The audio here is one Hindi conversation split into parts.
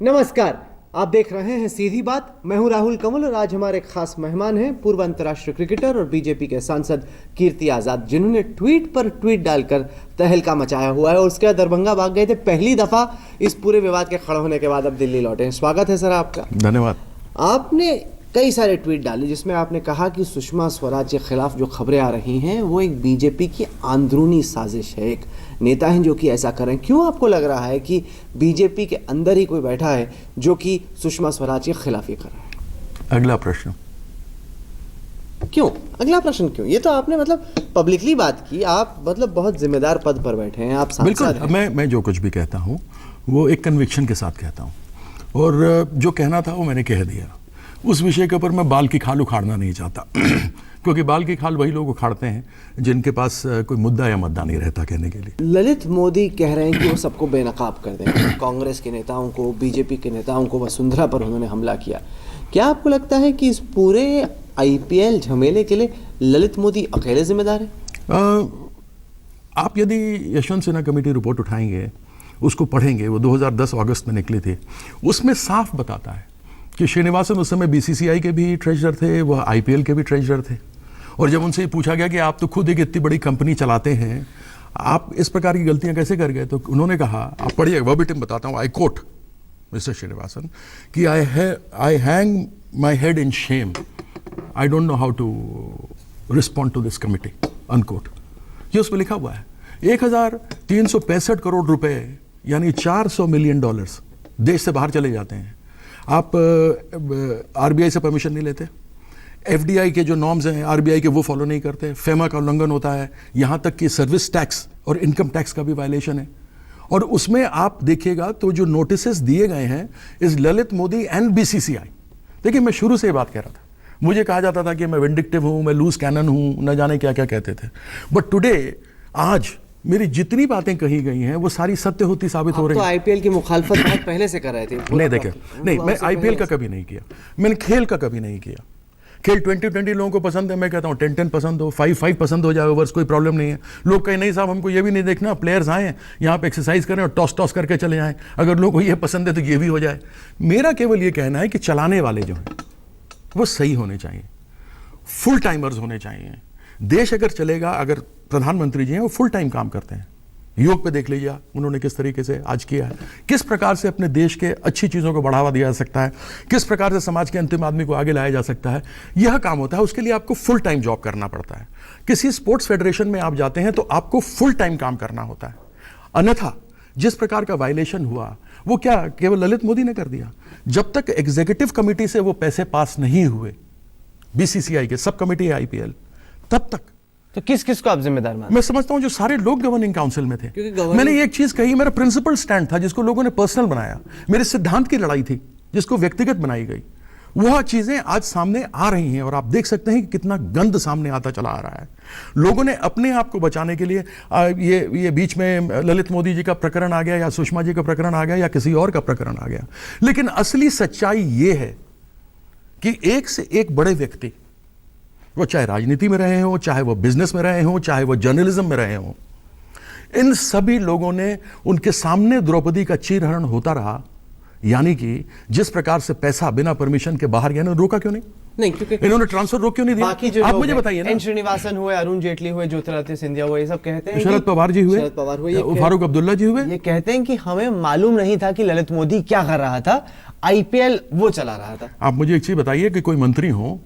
नमस्कार, आप देख रहे हैं सीधी बात। मैं हूं राहुल कंवल और आज हमारे खास मेहमान हैं पूर्व अंतर्राष्ट्रीय क्रिकेटर और बीजेपी के सांसद कीर्ति आजाद, जिन्होंने ट्वीट पर ट्वीट डालकर तहलका मचाया हुआ है और उसके बाद दरभंगा भाग गए थे। पहली दफा इस पूरे विवाद के खड़े होने के बाद अब दिल्ली लौटे हैं। स्वागत है सर आपका। धन्यवाद। आपने कई सारे ट्वीट डाले जिसमें आपने कहा कि सुषमा स्वराज के खिलाफ जो खबरें आ रही हैं वो एक बीजेपी की अंदरूनी साजिश है, एक नेता हैं जो कि ऐसा करें। क्यों आपको लग रहा है कि बीजेपी के अंदर ही कोई बैठा है जो कि सुषमा स्वराज के खिलाफ ये कर रहा है? अगला प्रश्न क्यों? अगला प्रश्न क्यों? ये तो आपने मतलब पब्लिकली बात की, आप मतलब बहुत जिम्मेदार पद पर बैठे हैं, आप सांसद हैं। बिल्कुल, मैं जो कुछ भी कहता हूँ वो एक कन्विक्शन के साथ कहता हूँ और जो कहना था वो मैंने कह दिया। उस विषय के ऊपर मैं बाल की खाल उखाड़ना नहीं चाहता क्योंकि बाल की खाल वही लोग उखाड़ते हैं जिनके पास कोई मुद्दा या मुद्दा नहीं रहता कहने के लिए। ललित मोदी कह रहे हैं कि वो सबको बेनकाब कर देंगे, कांग्रेस के नेताओं को, बीजेपी के नेताओं को, वसुंधरा पर उन्होंने हमला किया। क्या आपको लगता है कि इस पूरे आईपीएल झमेले के लिए ललित मोदी अकेले जिम्मेदार है? आप यदि यशवंत सिन्हा कमेटी रिपोर्ट उठाएंगे, उसको पढ़ेंगे, वो 2010 अगस्त में निकली थी, उसमें साफ बताता है कि श्रीनिवासन उस समय बीसीसीआई के भी ट्रेजरर थे, वह आईपीएल के भी ट्रेजरर थे। और जब उनसे पूछा गया कि आप तो खुद एक इतनी बड़ी कंपनी चलाते हैं, आप इस प्रकार की गलतियां कैसे कर गए, तो उन्होंने कहा, आप पढ़िए, वर्बेटिम बताता हूँ, आई कोट मिस्टर श्रीनिवासन कि I hang my head in shame, I don't know how to respond to this committee, unquote. ये उसमें लिखा हुआ है। 1365 करोड़ रुपए यानी $400 मिलियन देश से बाहर चले जाते हैं। आप आरबीआई से परमिशन नहीं लेते, एफडीआई के जो नॉर्म्स हैं आरबीआई के वो फॉलो नहीं करते, फेमा का उल्लंघन होता है, यहाँ तक कि सर्विस टैक्स और इनकम टैक्स का भी वायलेशन है। और उसमें आप देखिएगा तो जो नोटिसेस दिए गए हैं is Lalit Modi and BCCI. देखिए, मैं शुरू से ये बात कह रहा था, मुझे कहा जाता था कि मैं विंडिक्टिव हूँ, मैं लूज कैनन हूँ, न जाने क्या क्या कहते थे। बट टुडे, आज मेरी जितनी बातें कही गई हैं वो सारी सत्य होती साबित हो रही है। तो आईपीएल की मुखालफत बहुत पहले से कर रहे थे। नहीं, देखे नहीं, मैं आईपीएल का कभी नहीं किया, मैंने खेल का कभी नहीं किया। खेल 20-20 लोगों को पसंद है, मैं कहता हूँ 10-10 पसंद हो, 5-5 पसंद हो जाए ओवर्स, कोई प्रॉब्लम नहीं है। लोग कहें नहीं साहब, हमको ये भी नहीं देखना, प्लेयर्स आए यहाँ पे एक्सरसाइज करें और टॉस करके चले जाएं, अगर लोगों को ये पसंद है तो ये भी हो जाए। मेरा केवल ये कहना है कि चलाने वाले जो हैं वो सही होने चाहिए, फुल टाइमर्स होने चाहिए। देश अगर चलेगा, अगर प्रधानमंत्री जी हैं वो फुल टाइम काम करते हैं। योग पे देख लीजिए उन्होंने किस तरीके से आज किया है, किस प्रकार से अपने देश के अच्छी चीज़ों को बढ़ावा दिया जा सकता है, किस प्रकार से समाज के अंतिम आदमी को आगे लाया जा सकता है। यह काम होता है, उसके लिए आपको फुल टाइम जॉब करना पड़ता है। किसी स्पोर्ट्स फेडरेशन में आप जाते हैं तो आपको फुल टाइम काम करना होता है। अन्यथा जिस प्रकार का वायलेशन हुआ वो क्या केवल ललित मोदी ने कर दिया? जब तक एग्जीक्यूटिव कमिटी से वो पैसे पास नहीं हुए, बीसीसीआई के सब कमिटी आईपीएल, तब तक तो किस किस को आप जिम्मेदार मानते? मैं समझता हूं जो सारे लोग गवर्निंग काउंसिल में थे। मैंने एक चीज कही, मेरा प्रिंसिपल स्टैंड था जिसको लोगों ने पर्सनल बनाया, मेरे सिद्धांत की लड़ाई थी जिसको व्यक्तिगत बनाई गई। वह चीजें आज सामने आ रही हैं और आप देख सकते हैं कि कितना गंद सामने आता चला आ रहा है। लोगों ने अपने आप को बचाने के लिए ये बीच में ललित मोदी जी का प्रकरण आ गया या सुषमा जी का प्रकरण आ गया या किसी और का प्रकरण आ गया, लेकिन असली सच्चाई ये है कि एक से एक बड़े व्यक्ति, वो चाहे राजनीति में रहे हो, चाहे वो बिजनेस में रहे हो, चाहे वो जर्नलिज्म में रहे हो, इन सभी लोगों ने उनके सामने द्रौपदी का चीरहरण होता रहा। यानी कि जिस प्रकार से पैसा बिना परमिशन के बाहर गया, रोका क्यों नहीं, क्योंकि इन्होंने ट्रांसफर रोक क्यों नहीं दिया? बाकी जो आप मुझे बताइए ना। एन श्रीनिवासन हुए, अरुण जेटली हुए, ज्योतिरादित्य सिंधिया हुए, ये सब कहते हैं, शरद पवार जी हुए, फारूक अब्दुल्ला जी हुए, ये कहते हैं कि हमें मालूम नहीं था कि ललित मोदी क्या कर रहा था, आईपीएल वो चला रहा था। आप मुझे एक चीज बताइए कि कोई मंत्री हो,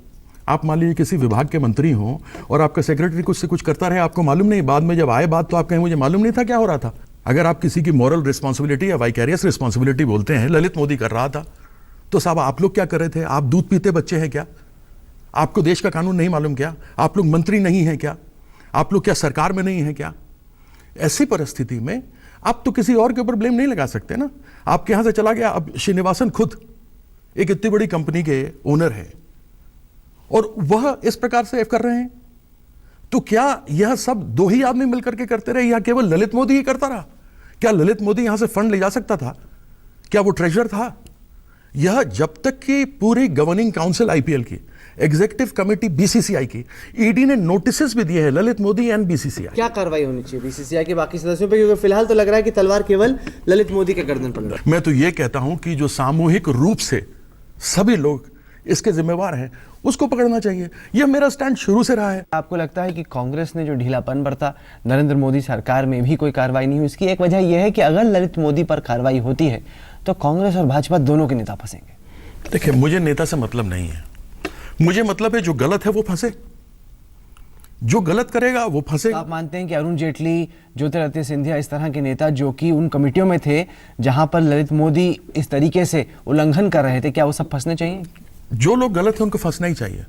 आप मान लीजिए किसी विभाग के मंत्री हो और आपका सेक्रेटरी कुछ से कुछ करता रहे, आपको मालूम नहीं, बाद में जब आए बात तो आप कहें मुझे मालूम नहीं था क्या हो रहा था। अगर आप किसी की मॉरल रिस्पॉन्सिबिलिटी या वाइकेरियस रिस्पॉन्सिबिलिटी बोलते हैं, ललित मोदी कर रहा था, तो साहब आप लोग क्या कर रहे थे? आप दूध पीते बच्चे हैं क्या? आपको देश का कानून नहीं मालूम क्या? आप लोग मंत्री नहीं हैं क्या? आप लोग क्या सरकार में नहीं हैं क्या? ऐसी परिस्थिति में आप तो किसी और के ऊपर ब्लेम नहीं लगा सकते ना। आपके यहां से चला गया, अब श्रीनिवासन खुद एक इतनी बड़ी कंपनी के ओनर है और वह इस प्रकार से कर रहे हैं, तो क्या यह सब दो ही आदमी मिलकर के करते रहे या केवल ललित मोदी ही करता रहा? क्या ललित मोदी यहां से फंड ले जा सकता था? क्या वो ट्रेजर था? यह जब तक कि पूरी गवर्निंग काउंसिल आईपीएल की एग्जीक्यूटिव कमेटी बीसीसीआई की, ईडी ने नोटिस भी दिए हैं ललित मोदी एंड बीसीसीआई। क्या कार्रवाई होनी चाहिए बीसीसीआई के बाकी सदस्यों पे, क्योंकि फिलहाल तो लग रहा है कि तलवार केवल ललित मोदी के गर्दन पर लगी है। मैं तो ये कहता हूं कि जो सामूहिक रूप से सभी लोग इसके जिम्मेवार हैं उसको पकड़ना चाहिए। यह मेरा स्टैंड शुरू से रहा है। आपको लगता है कि कांग्रेस ने जो ढीलापन बरता, नरेंद्र मोदी सरकार में भी कोई कार्रवाई नहीं हुई, इसकी एक वजह यह है कि अगर ललित मोदी पर कार्रवाई होती है तो कांग्रेस और भाजपा दोनों के नेता फंसेंगे? देखिए, मुझे नेता से मतलब नहीं है, मुझे मतलब है जो गलत है वो फंसे, जो गलत करेगा वो फंसेगा। आप मानते हैं कि अरुण जेटली, ज्योतिरादित्य सिंधिया, इस तरह के नेता जो कि उन कमेटियों में थे जहां पर ललित मोदी इस तरीके से उल्लंघन कर रहे थे, क्या वो सब फंसने चाहिए? जो लोग गलत हैं उनको फंसना ही चाहिए।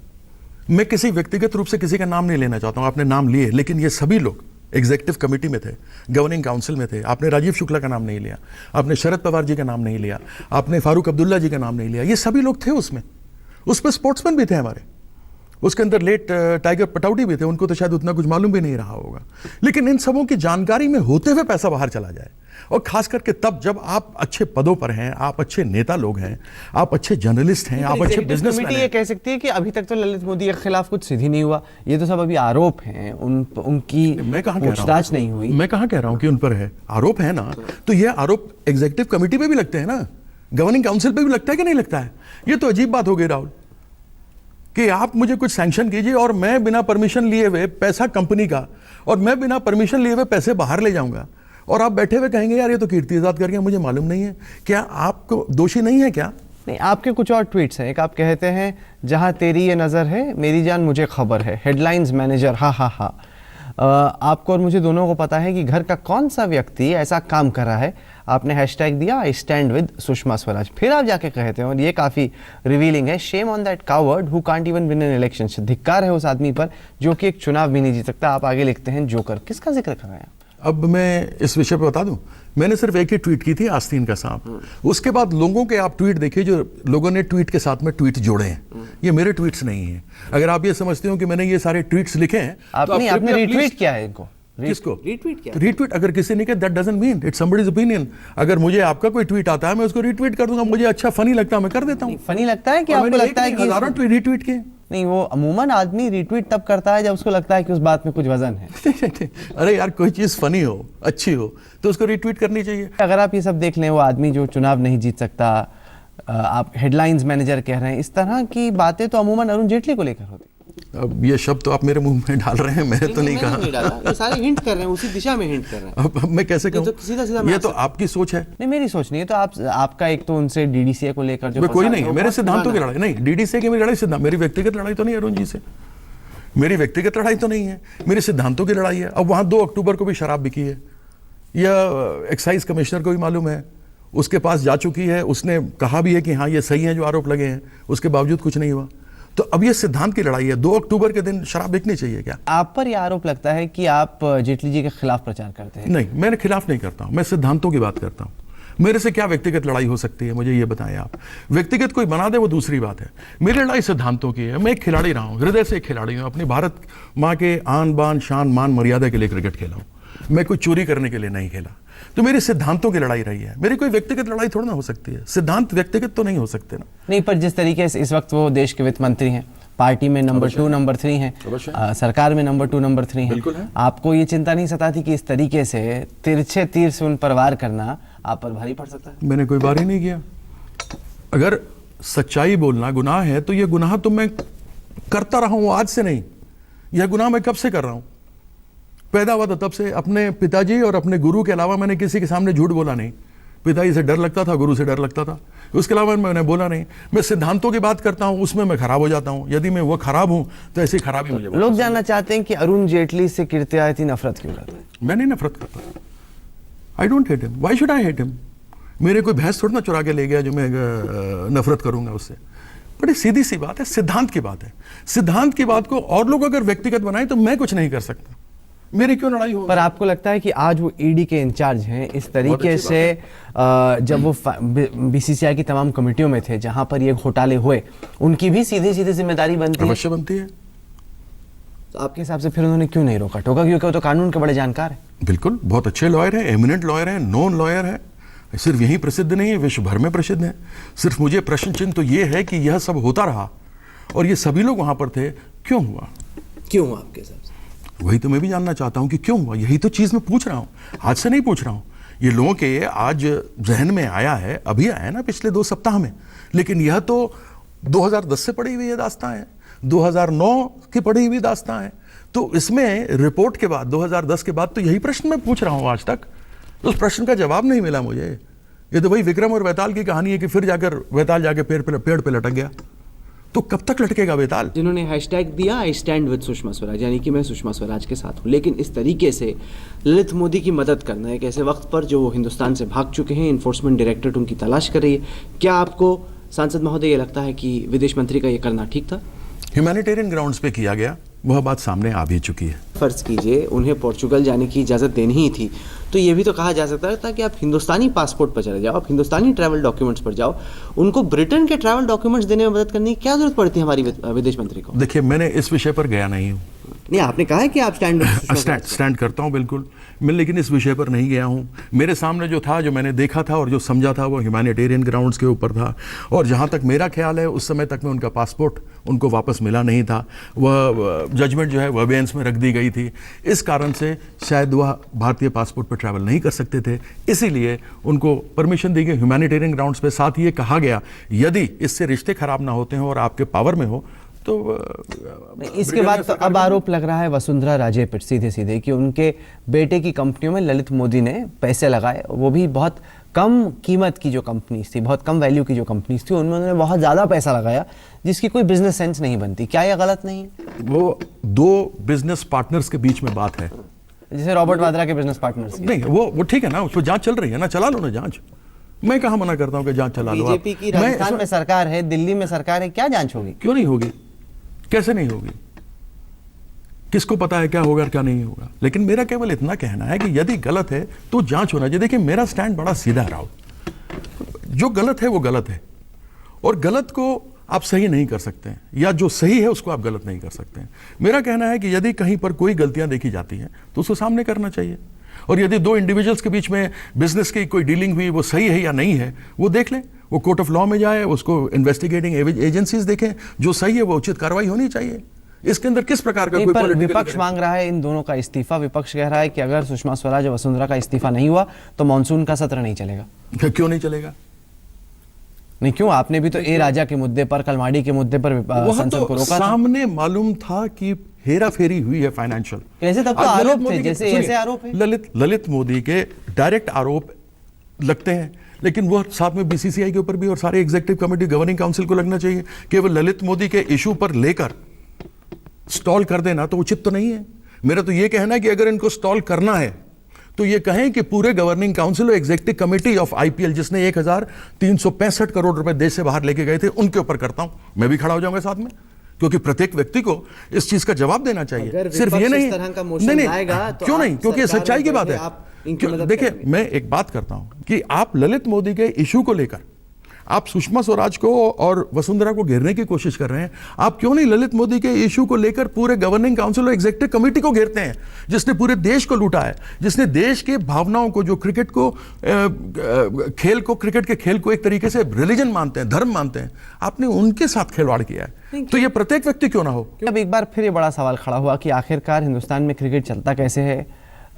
मैं किसी व्यक्तिगत रूप से किसी का नाम नहीं लेना चाहता हूं, आपने नाम लिए, लेकिन ये सभी लोग एग्जीक्यूटिव कमेटी में थे, गवर्निंग काउंसिल में थे। आपने राजीव शुक्ला का नाम नहीं लिया, आपने शरद पवार जी का नाम नहीं लिया, आपने फारूक अब्दुल्ला जी का नाम नहीं लिया। ये सभी लोग थे उसमें स्पोर्ट्समैन भी थे हमारे, उसके अंदर लेट टाइगर पटौडी भी थे, उनको तो शायद उतना कुछ मालूम भी नहीं रहा होगा। लेकिन इन सबों की जानकारी में होते हुए पैसा बाहर चला जाए, और खास करके तब जब आप अच्छे पदों पर हैं, आप अच्छे नेता लोग हैं, आप अच्छे जर्नलिस्ट हैं, आप अच्छे बिजनेसमैन हैं। ये कह सकती है कि अभी तक तो ललित मोदी के खिलाफ कुछ सिद्ध ही नहीं हुआ, ये तो सब अभी आरोप हैं, उनकी मैं कहां कह रहा पूछताछ नहीं हुई। मैं कहां कह रहा हूं कि उन पर है आरोप, है ना, तो ये आरोप एग्जीक्यूटिव कमेटी पे भी लगते हैं ना, गवर्निंग काउंसिल पे भी लगता है कि नहीं लगता है? ये तो अजीब बात हो गई राहुल, कि आप मुझे कुछ सैंक्शन कीजिए और मैं बिना परमिशन लिए हुए, पैसा कंपनी का, और मैं बिना परमिशन लिए हुए पैसे बाहर ले जाऊंगा, और आप बैठे हुए कहेंगे यार ये तो कीर्ति आजाद कर गया, मुझे मालूम नहीं है। क्या आपको दोषी नहीं है क्या? नहीं, आपके कुछ और ट्वीट्स हैं। एक आप कहते हैं, जहां तेरी ये नज़र है मेरी जान मुझे खबर है, हेडलाइंस मैनेजर, हा हा हा। आपको और मुझे दोनों को पता है कि घर का कौन सा व्यक्ति ऐसा काम कर रहा है। आपने हैशटैग दिया I stand with Sushma Swaraj, फिर आप जाके कहते हैं, और ये काफ़ी रिवीलिंग है, shame on that coward who can't even win an election. धिक्कार है उस आदमी पर जो कि एक चुनाव भी नहीं जीत सकता। आप आगे लिखते हैं जोकर, किसका जिक्र कर रहे हैं? अब मैं इस विषय पर बता दूं, मैंने सिर्फ एक ही ट्वीट की थी, आस्तीन का सांप। उसके बाद लोगों के आप ट्वीट देखिए जो लोगों ने ट्वीट के साथ में ट्वीट जोड़े हैं, ये मेरे ट्वीट्स नहीं हैं। अगर आप ये समझते हो कि मैंने ये सारे ट्वीट्स लिखे हैं, आपने रिट्वीट किया है इनको? किसको रीट्वीट किया? रीट्वीट अगर किसी ने किया, that doesn't mean it's somebody's opinion. अगर मुझे आपका कोई ट्वीट आता है मैं उसको रीट्वीट कर दूंगा, मुझे अच्छा फनी लगता है मैं कर देता हूं। फनी लगता है कि आपको लगता है कि हजारों रीट्वीट किए? नहीं, वो अमूमन आदमी रिट्वीट तब करता है जब उसको लगता है कि उस बात में कुछ वजन है। अरे यार, कोई चीज फनी हो, अच्छी हो, तो उसको रिट्वीट करनी चाहिए। अगर आप ये सब देख लें, वो आदमी जो चुनाव नहीं जीत सकता, आप हेडलाइंस मैनेजर कह रहे हैं, इस तरह की बातें तो अमूमन अरुण जेटली को लेकर होती। अब ये शब्द तो आप मेरे मुंह में डाल रहे हैं, मैंने तो नहीं कहा। नहीं डाला, ये सारे हिंट कर रहे हैं, उसी दिशा में हिंट कर रहे हैं। अब मैं कैसे कहूं? सीधा ये तो आपकी सोच है। नहीं, मेरी सोच नहीं है। तो आपका एक तो उनसे डीडीसीए को लेकर जो कोई नहीं है, मेरे सिद्धांतों की लड़ाई नहीं, डीडीसीए की मेरी लड़ाई सिद्धांत, मेरी व्यक्तिगत लड़ाई तो नहीं अरुण जी से, मेरी व्यक्तिगत लड़ाई तो नहीं है, मेरे सिद्धांतों की लड़ाई है। अब वहां 2 अक्टूबर को भी शराब बिकी है, यह एक्साइज कमिश्नर को भी मालूम है, उसके पास जा चुकी है, उसने कहा भी है कि हाँ ये सही है जो आरोप लगे हैं, उसके बावजूद कुछ नहीं हुआ। तो अब ये सिद्धांत की लड़ाई है। 2 अक्टूबर के दिन शराब बिकनी चाहिए क्या? आप पर यह आरोप लगता है कि आप जेटली जी के खिलाफ प्रचार करते हैं? नहीं, मैं खिलाफ नहीं करता हूं, मैं सिद्धांतों की बात करता हूं। मेरे से क्या व्यक्तिगत लड़ाई हो सकती है, मुझे ये बताएं आप। व्यक्तिगत कोई बना दे वो दूसरी बात है, मेरी लड़ाई सिद्धांतों की है। मैं एक खिलाड़ी रहा हूं, हृदय से एक खिलाड़ी हूं, अपनी भारत माँ के आन बान शान मान मर्यादा के लिए क्रिकेट खेला हूं, मैं कोई चोरी करने के लिए नहीं खेला। तो मेरी सिद्धांतों की लड़ाई रही है, मेरी कोई व्यक्तिगत लड़ाई थोड़ा ना हो सकती है। सिद्धांत व्यक्तिगत तो नहीं हो सकते ना। नहीं, पर जिस तरीके से इस वक्त वो देश के वित्त मंत्री हैं, पार्टी में नंबर 2 नंबर 3 हैं, सरकार में नंबर 2 नंबर 3 हैं, आपको ये चिंता नहीं सताती कि इस तरीके से तिरछे तीर से उन पर वार करना आप पर भारी पड़ सकता है? मैंने कोई वार ही नहीं किया। अगर सच्चाई बोलना गुनाह है तो यह गुनाह तो मैं करता रहा हूं, आज से नहीं। यह गुनाह मैं कब से कर रहा हूं, पैदा हुआ था तब से। अपने पिताजी और अपने गुरु के अलावा मैंने किसी के सामने झूठ बोला नहीं। पिताजी से डर लगता था, गुरु से डर लगता था, उसके अलावा मैंने बोला नहीं। मैं सिद्धांतों की बात करता हूं, उसमें मैं खराब हो जाता हूं। यदि मैं वो खराब हूं तो ऐसी खराबी मुझे। लोग जानना चाहते हैं कि अरुण जेटली से कीर्ति आजाद नफरत क्यों करता है? मैं नहीं नफरत करता, I don't hate him, why should I hate him. मेरे कोई भैंस थोड़ा ना चुरा के ले गया जो मैं नफरत करूंगा उससे। बड़ी सीधी सी बात है, सिद्धांत की बात है। सिद्धांत की बात को और लोग अगर व्यक्तिगत बनाए तो मैं कुछ नहीं कर सकता, मेरी क्यों लड़ाई हो? पर आपको लगता है कि आज वो ईडी के इंचार्ज हैं, इस तरीके से जब वो बीसीसीआई की तमाम कमेटियों में थे जहां पर ये घोटाले हुए, उनकी भी सीधी सीधी जिम्मेदारी बनती है? अवश्य बनती है। तो आपके हिसाब से फिर उन्होंने क्यों नहीं रोका टोका? क्योंकि वो तो कानून के बड़े जानकार हैं। बिल्कुल, बहुत अच्छे लॉयर हैं, एमिनेंट लॉयर हैं, नॉन लॉयर है। सिर्फ यही प्रसिद्ध नहीं है, विश्व भर में प्रसिद्ध है। सिर्फ मुझे प्रश्न चिन्ह तो ये है कि यह सब होता रहा और ये सभी लोग वहां पर थे, क्यों हुआ? क्यों हुआ आपके हिसाब से? वही तो मैं भी जानना चाहता हूं कि क्यों हुआ। यही तो चीज मैं पूछ रहा हूं, आज से नहीं पूछ रहा हूं। ये लोगों के आज जहन में आया है, अभी आया ना पिछले 2 सप्ताह में, लेकिन यह तो 2010 से पड़ी हुई ये दास्तां है, 2009 की पड़ी हुई दास्तां है। तो इसमें रिपोर्ट के बाद 2010 के बाद तो यही प्रश्न मैं पूछ रहा हूं आज तक, उस प्रश्न का जवाब नहीं मिला मुझे। ये तो वही विक्रम और वैताल की कहानी है कि फिर जाकर वैताल जाके पेड़ पे लटक गया। तो कब तक लटकेगा वैताल? जिन्होंने हैशटैग दिया I stand with Sushma Swaraj, यानी कि मैं सुषमा स्वराज के साथ हूँ, लेकिन इस तरीके से ललित मोदी की मदद करना एक ऐसे वक्त पर जो हिंदुस्तान से भाग चुके हैं, इन्फोर्समेंट डायरेक्टरेट उनकी तलाश कर रही है, क्या आपको सांसद महोदय ये लगता है कि विदेश मंत्री का ये करना ठीक था? ह्यूमैनिटेरियन ग्राउंड्स पे किया गया, वह बात सामने आ भी चुकी है। फर्ज कीजिए उन्हें पोर्चुगल जाने की इजाज़त देनी ही थी, तो ये भी तो कहा जा सकता था कि आप हिंदुस्तानी पासपोर्ट पर चले जाओ, आप हिंदुस्तानी ट्रैवल डॉक्यूमेंट्स पर जाओ। उनको ब्रिटेन के ट्रैवल डॉक्यूमेंट्स देने में मदद करने की क्या जरूरत पड़ती है हमारी विदेश मंत्री को? देखिए, मैंने इस विषय पर गया नहीं हूँ। नहीं, आपने कहा है कि आप स्टैंड करता हूँ बिल्कुल मैं, लेकिन इस विषय पर नहीं गया हूँ। मेरे सामने जो था, जो मैंने देखा था और जो समझा था, वो ह्यूमैनिटेरियन ग्राउंड्स के ऊपर था। और जहाँ तक मेरा ख्याल है, उस समय तक में उनका पासपोर्ट उनको वापस मिला नहीं था। वह जजमेंट जो है वह बेंच में रख दी गई थी। इस कारण से शायद वह भारतीय पासपोर्ट पर ट्रैवल नहीं कर सकते थे, इसीलिए उनको परमिशन दी गई ह्यूमैनिटेरियन ग्राउंड्स पे। साथ ही ये कहा गया, यदि इससे रिश्ते खराब ना होते हैं और आपके पावर में हो तो इसके बाद तो अब आरोप लग रहा है वसुंधरा राजे पर सीधे सीधे कि उनके बेटे की कंपनियों में ललित मोदी ने पैसे लगाए, वो भी बहुत कम कीमत की जो कंपनीज थी, बहुत कम वैल्यू की जो कंपनीज थी, उनमें उन्होंने बहुत ज़्यादा पैसा लगाया जिसकी कोई बिजनेस सेंस नहीं बनती। क्या यह गलत नहीं है? वो 2 बिजनेस पार्टनर्स के बीच में बात है, जैसे रॉबर्ट वाड्रा के बिजनेस पार्टनर्स। नहीं, वो ठीक है ना, उस पर जांच चल रही है ना, चला लो ना जांच। मैं कहाँ मना करता हूँ कि जांच चला लो। बीजेपी की राजस्थान में सरकार है, दिल्ली में सरकार है, क्या जांच होगी? क्यों नहीं होगी? कैसे नहीं होगी? किसको पता है क्या होगा और क्या नहीं होगा? लेकिन मेरा केवल इतना कहना है कि यदि गलत है तो जांच होना चाहिए। देखिए, मेरा स्टैंड बड़ा सीधा रहा, जो गलत है वो गलत है, और गलत को आप सही नहीं कर सकते हैं, या जो सही है उसको आप गलत नहीं कर सकते हैं। मेरा कहना है कि यदि कहीं पर कोई गलतियां देखी जाती हैं तो उसको सामने करना चाहिए, और यदि 2 इंडिविजुअल्स के बीच में बिजनेस की कोई डीलिंग हुई, वो सही है या नहीं है वो देख लें, वो कोर्ट ऑफ लॉ में जाए, उसको इन्वेस्टिगेटिंग एजेंसीज देखें, जो सही है वो उचित कार्रवाई होनी चाहिए। इसके अंदर किस प्रकार का कोई पर विपक्ष मांग रहा है इन दोनों का इस्तीफा। विपक्ष कह रहा है कि अगर सुषमा स्वराज और वसुंधरा का इस्तीफा नहीं हुआ तो मॉनसून का सत्र नहीं चलेगा। क्यों नहीं चलेगा? नहीं, क्यों? आपने भी तो ए राजा के मुद्दे पर, कलमाड़ी के मुद्दे पर संसद को रोका था। सामने मालूम था कि हेरा फेरी हुई है फाइनेंशियल। कैसे? तब तो आरोप थे, जैसे ऐसे आरोप है। ललित मोदी के डायरेक्ट आरोप लगते हैं, लेकिन वो साथ में बीसीसीआई के ऊपर भी और सारे एग्जीक्यूटिव कमेटी, गवर्निंग काउंसिल को लगना चाहिए। केवल ललित मोदी के इशू पर लेकर स्टॉल कर देना तो उचित तो नहीं है। मेरा तो ये कहना है कि अगर इनको स्टॉल करना है तो ये कहें कि पूरे गवर्निंग काउंसिल और एग्जीक्यूटिव कमेटी ऑफ आईपीएल, जिसने 1365 करोड़ रुपए देश से बाहर लेके गए थे, उनके ऊपर करता हूं। मैं भी खड़ा हो जाऊंगा साथ में, क्योंकि प्रत्येक व्यक्ति को इस चीज का जवाब देना चाहिए। सिर्फ ये नहीं, तो क्यों नहीं, क्योंकि सच्चाई की बात है। देखिए, मैं एक बात करता हूं कि आप ललित मोदी के इशू को लेकर आप सुषमा स्वराज को और वसुंधरा को घेरने की कोशिश कर रहे हैं। आप क्यों नहीं ललित मोदी के इशू को लेकर पूरे गवर्निंग काउंसिल और एग्जीक्यूटिव कमेटी को घेरते हैं, जिसने पूरे देश को लूटा है, जिसने देश के भावनाओं को, जो क्रिकेट को, खेल को, क्रिकेट के खेल को एक तरीके से रिलीजन मानते हैं, धर्म मानते हैं, आपने उनके साथ खिलवाड़ किया है। तो ये प्रत्येक व्यक्ति क्यों ना हो? अब एक बार फिर ये बड़ा सवाल खड़ा हुआ कि आखिरकार हिंदुस्तान में क्रिकेट चलता कैसे है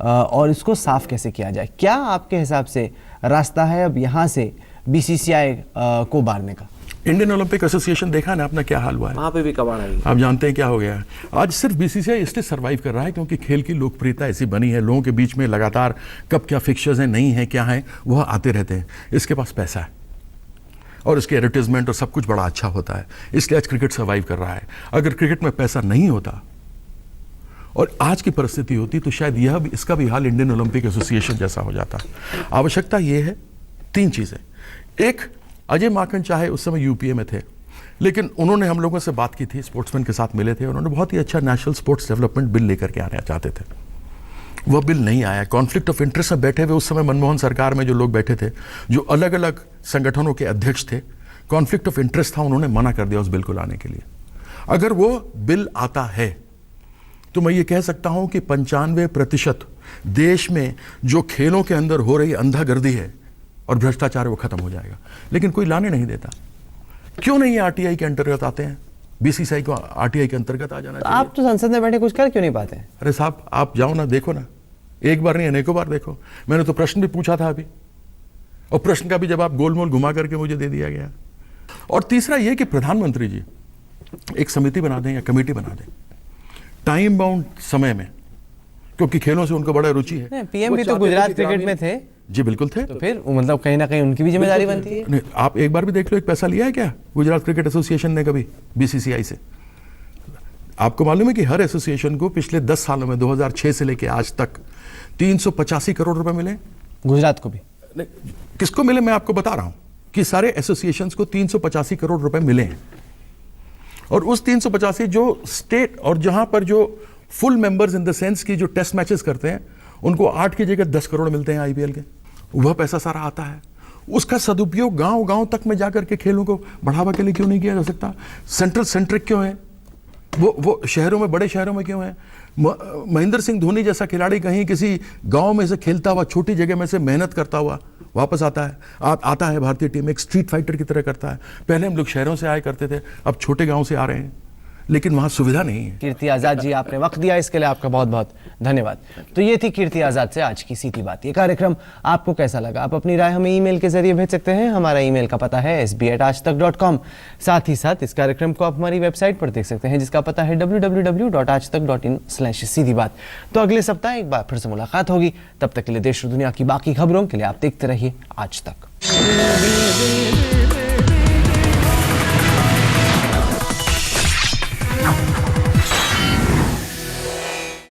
और इसको साफ कैसे किया जाए। क्या आपके हिसाब से रास्ता है अब यहाँ से बीसीसीआई को बारने का? इंडियन ओलंपिक एसोसिएशन देखा ना अपना क्या हाल हुआ है, वहां पे भी कबाड़ आई। आप जानते हैं क्या हो गया है। आज सिर्फ बीसीसीआई इसलिए सर्वाइव कर रहा है क्योंकि खेल की लोकप्रियता ऐसी बनी है, लोगों के बीच में लगातार कब क्या फिक्चर्स हैं, नहीं है, क्या है, वह आते रहते हैं। इसके पास पैसा है और इसके एडवर्टीजमेंट और सब कुछ बड़ा अच्छा होता है, इसलिए आज क्रिकेट सर्वाइव कर रहा है। अगर क्रिकेट में पैसा नहीं होता और आज की परिस्थिति होती तो शायद इसका भी हाल इंडियन ओलंपिक एसोसिएशन जैसा हो जाता। आवश्यकता यह है 3 चीजें। एक, अजय माकन चाहे उस समय यूपीए में थे, लेकिन उन्होंने हम लोगों से बात की थी, स्पोर्ट्समैन के साथ मिले थे, उन्होंने बहुत ही अच्छा नेशनल स्पोर्ट्स डेवलपमेंट बिल लेकर के आना चाहते थे। वह बिल नहीं आया। कॉन्फ्लिक्ट ऑफ इंटरेस्ट में बैठे हुए उस समय मनमोहन सरकार में जो लोग बैठे थे, जो अलग अलग संगठनों के अध्यक्ष थे, कॉन्फ्लिक्ट ऑफ इंटरेस्ट था, उन्होंने मना कर दिया उस बिल को लाने के लिए। अगर वो बिल आता है तो मैं ये कह सकता हूं कि 95% देश में जो खेलों के अंदर हो रही अंधागर्दी है और भ्रष्टाचार वो खत्म हो जाएगा। लेकिन कोई लाने नहीं देता। क्यों नहीं आरटीआई के अंतर्गत आते हैं? बीसीसीआई को आरटीआई के अंतर्गत आ जाना तो चाहिए। आप तो संसद में बैठे कुछ कर क्यों नहीं पाते? अरे साहब, आप जाओ ना, देखो ना, एक बार नहीं अनेकों बार देखो। मैंने तो प्रश्न भी पूछा था अभी, और प्रश्न का भी जवाब गोलमोल घुमा करके मुझे दे दिया गया। और तीसरा ये कि प्रधानमंत्री जी एक समिति बना दें या कमेटी बना दें टाइम बाउंड समय में, क्योंकि खेलों से उनको बड़ा रुचि है। पीएम भी तो गुजरात क्रिकेट में थे। जी बिल्कुल थे। तो फिर मतलब कहीं ना कहीं उनकी भी जिम्मेदारी बनती है। नहीं, आप एक बार भी देख लो, एक पैसा लिया है क्या गुजरात क्रिकेट एसोसिएशन ने कभी बीसीसीआई से? आपको मालूम है कि हर एसोसिएशन को पिछले 10 सालों में 2006 से लेकर आज तक 385 करोड़ रुपए मिले। गुजरात को भी नहीं, किसको मिले मैं आपको बता रहा हूं कि सारे एसोसिएशंस को 385 करोड़ रुपए मिले हैं। और उस 385 जो स्टेट और जहां पर जो full members in the sense की जो टेस्ट मैचेस करते हैं उनको 8 की जगह 10 करोड़ मिलते हैं आईपीएल के। वह पैसा सारा आता है, उसका सदुपयोग गांव गांव तक में जाकर के खेलों को बढ़ावा के लिए क्यों नहीं किया जा सकता? सेंट्रल सेंट्रिक क्यों है? वो शहरों में, बड़े शहरों में क्यों है? महेंद्र सिंह धोनी जैसा खिलाड़ी कहीं किसी गांव में से खेलता हुआ, छोटी जगह में से मेहनत करता हुआ वापस आता है, आता है भारतीय टीम, एक स्ट्रीट फाइटर की तरह करता है। पहले हम लोग शहरों से आया करते थे, अब छोटे गांव से आ रहे हैं, लेकिन वहां सुविधा नहीं है। कीर्ति आजाद जी, आपने वक्त दिया, इसके लिए आपका बहुत बहुत धन्यवाद। तो ये थी कीर्ति आजाद से आज की सीधी बात। ये कार्यक्रम आपको कैसा लगा? आप अपनी राय हमें ईमेल के जरिए भेज सकते हैं। हमारा ईमेल का पता है sb@aajtak.com। साथ ही साथ इस कार्यक्रम को आप हमारी वेबसाइट पर देख सकते हैं, जिसका पता है www.aajtak.in/सीधी बात। तो अगले सप्ताह एक बार फिर से मुलाकात होगी। तब तक के लिए देश और दुनिया की बाकी खबरों के लिए आप देखते रहिए आज तक।